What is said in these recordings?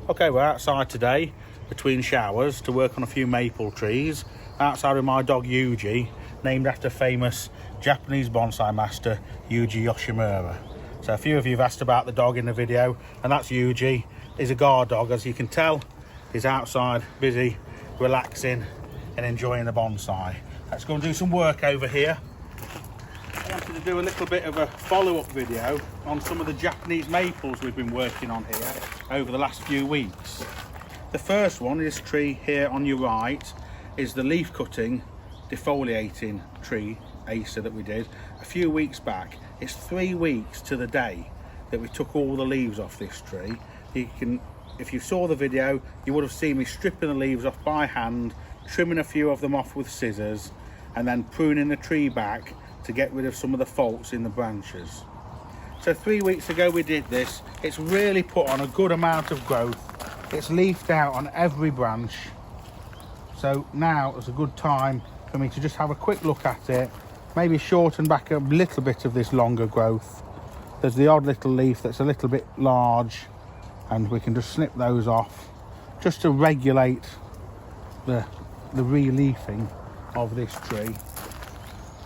Okay, we're outside today between showers to work on a few maple trees outside with my dog Yuji, named after famous Japanese bonsai master Yuji Yoshimura. So a few of you have asked about the dog in the video, and that's Yuji. He's a guard dog, as you can tell. He's outside busy relaxing and enjoying the bonsai. Let's go and do some work over here. I wanted to do a little bit of a follow-up video on some of the Japanese maples we've been working on here over the last few weeks. The first one, this tree here on your right, is the leaf cutting defoliating tree, Acer, that we did a few weeks back. It's 3 weeks to the day that we took all the leaves off this tree. If you saw the video, you would have seen me stripping the leaves off by hand, trimming a few of them off with scissors, and then pruning the tree back to get rid of some of the faults in the branches. So 3 weeks ago we did this. It's really put on a good amount of growth. It's leafed out on every branch. So now is a good time for me to just have a quick look at it, maybe shorten back a little bit of this longer growth. There's the odd little leaf that's a little bit large, and we can just snip those off just to regulate the re-leafing of this tree.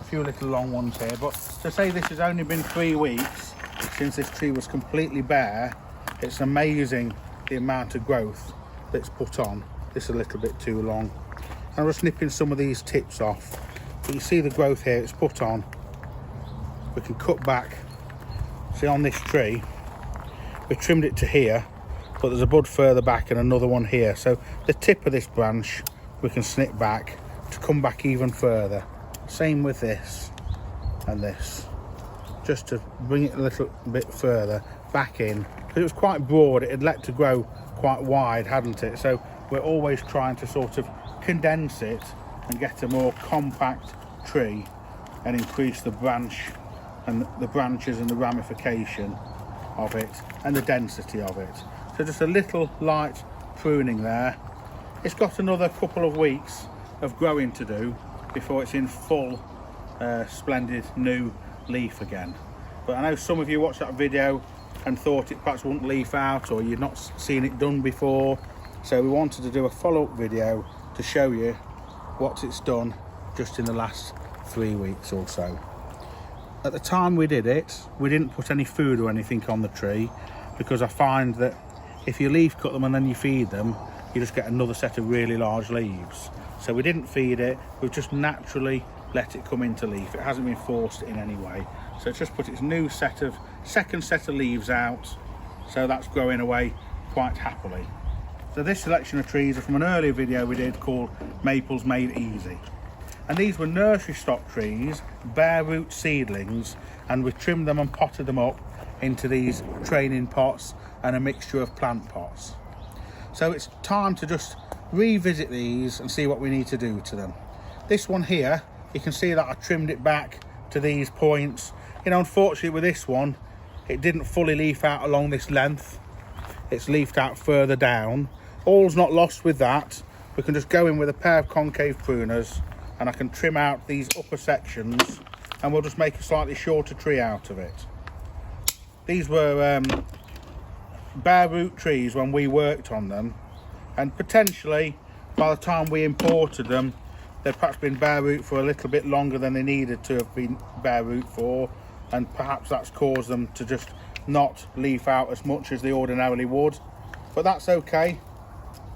A few little long ones here, but to say this has only been 3 weeks since this tree was completely bare, it's amazing the amount of growth that's put on. This is a little bit too long. I'm just nipping some of these tips off, but you see the growth here it's put on. We can cut back. See, on this tree we trimmed it to here, but there's a bud further back and another one here, so the tip of this branch we can snip back to come back even further. Same with this and this, just to bring it a little bit further back in, because it was quite broad. It had let to grow quite wide, hadn't it? So we're always trying to sort of condense it and get a more compact tree and increase the branch and the branches and the ramification of it and the density of it. So just a little light pruning there. It's got another couple of weeks of growing to do before it's in full splendid new leaf again. But I know some of you watched that video and thought it perhaps wouldn't leaf out, or you'd not seen it done before, so we wanted to do a follow-up video to show you what it's done just in the last 3 weeks or so. At the time we did it, we didn't put any food or anything on the tree, because I find that if you leaf cut them and then you feed them, you just get another set of really large leaves. So we didn't feed it, we've just naturally let it come into leaf. It hasn't been forced in any way. So it's just put its second set of leaves out, so that's growing away quite happily. So this selection of trees are from an earlier video we did called Maples Made Easy. And these were nursery stock trees, bare root seedlings, and we trimmed them and potted them up into these training pots and a mixture of plant pots. So it's time to just revisit these and see what we need to do to them. This one here, you can see that I trimmed it back to these points. You know, unfortunately with this one, it didn't fully leaf out along this length. It's leafed out further down. All's not lost with that. We can just go in with a pair of concave pruners and I can trim out these upper sections, and we'll just make a slightly shorter tree out of it. These were bare root trees when we worked on them, and potentially by the time we imported them, they'd perhaps been bare root for a little bit longer than they needed to have been bare root for, and perhaps that's caused them to just not leaf out as much as they ordinarily would. But that's okay.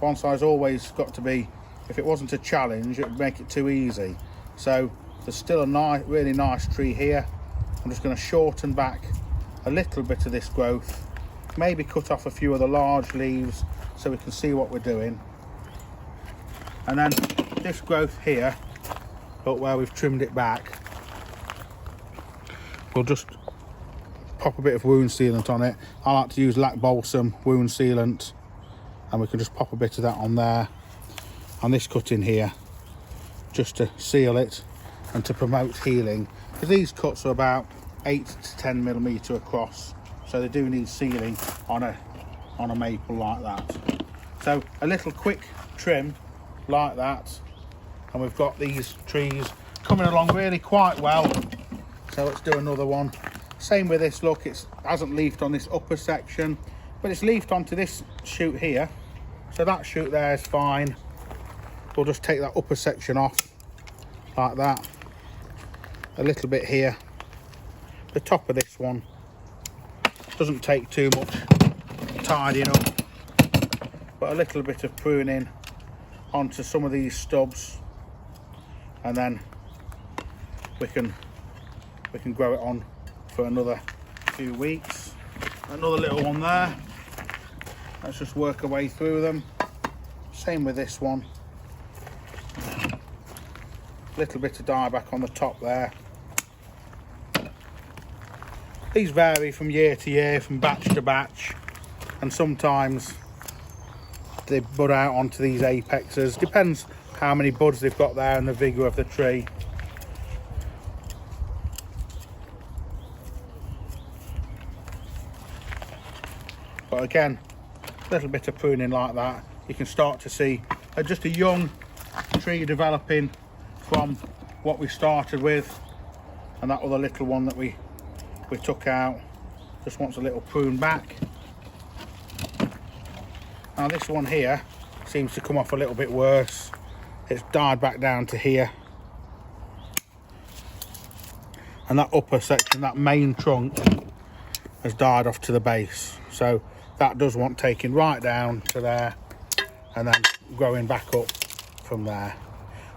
Bonsai's always got to be, if it wasn't a challenge, it would make it too easy. So there's still a really nice tree here. I'm just going to shorten back a little bit of this growth, maybe cut off a few of the large leaves so we can see what we're doing. And then this growth here, but where we've trimmed it back, we'll just pop a bit of wound sealant on it. I like to use lac balsam wound sealant, and we can just pop a bit of that on there, on this cutting here, just to seal it and to promote healing, because these cuts are about 8 to 10 millimetre across, so they do need sealing on a maple like that. So a little quick trim like that, and we've got these trees coming along really quite well. So let's do another one. Same with this, look, it hasn't leafed on this upper section, but it's leafed onto this shoot here, so that shoot there is fine. We'll just take that upper section off like that, a little bit here. The top of this one doesn't take too much tidying up, but a little bit of pruning onto some of these stubs, and then we can grow it on for another few weeks. Another little one there. Let's just work our way through them. Same with this one. Little bit of dieback on the top there. These vary from year to year, from batch to batch, and sometimes they bud out onto these apexes. Depends how many buds they've got there and the vigour of the tree. But again, a little bit of pruning like that, you can start to see just a young tree developing from what we started with, and that other little one that we took out just wants a little prune back. Now this one here seems to come off a little bit worse. It's died back down to here, and that upper section, that main trunk, has died off to the base, so that does want taking right down to there and then growing back up from there.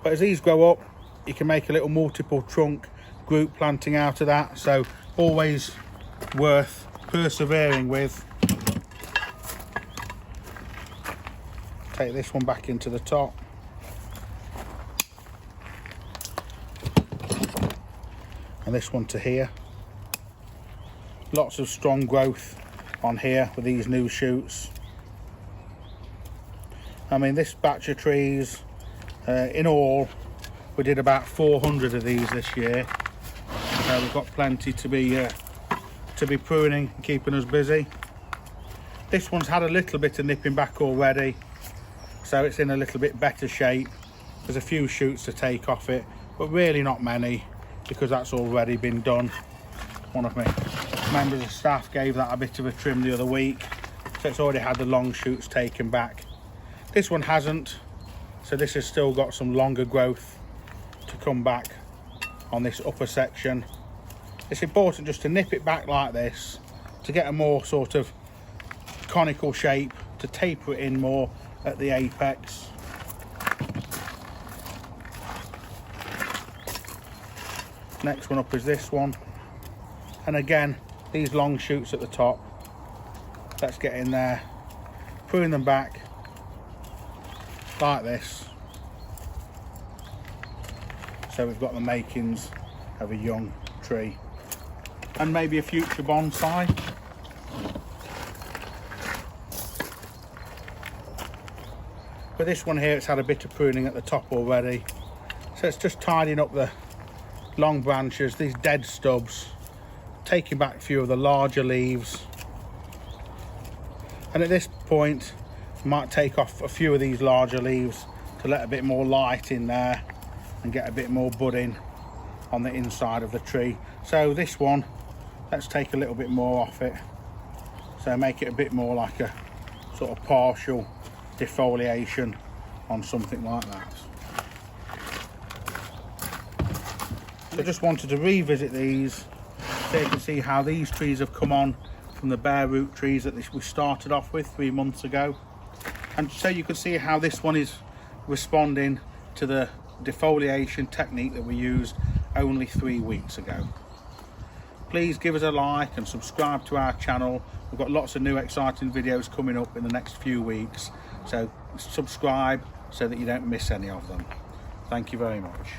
But as these grow up, you can make a little multiple trunk group planting out of that, so always worth persevering with. Take this one back into the top. And this one to here. Lots of strong growth on here with these new shoots. I mean, this batch of trees, in all, we did about 400 of these this year. So we've got plenty to be pruning and keeping us busy. This one's had a little bit of nipping back already, so it's in a little bit better shape. There's a few shoots to take off it, but really not many, because that's already been done. One of my members of staff gave that a bit of a trim the other week, so it's already had the long shoots taken back. This one hasn't, so this has still got some longer growth to come back on this upper section. It's important just to nip it back like this to get a more sort of conical shape, to taper it in more at the apex. Next one up is this one, and again these long shoots at the top, let's get in there, prune them back like this, so we've got the makings of a young tree and maybe a future bonsai. But this one here, it's had a bit of pruning at the top already, so it's just tidying up the long branches, these dead stubs, taking back a few of the larger leaves, and at this point you might take off a few of these larger leaves to let a bit more light in there and get a bit more budding on the inside of the tree. So this one, let's take a little bit more off it, so make it a bit more like a sort of partial defoliation on something like that. So I just wanted to revisit these so you can see how these trees have come on from the bare root trees that we started off with 3 months ago, and so you can see how this one is responding to the defoliation technique that we used only 3 weeks ago. Please give us a like and subscribe to our channel. We've got lots of new exciting videos coming up in the next few weeks, so subscribe so that you don't miss any of them. Thank you very much.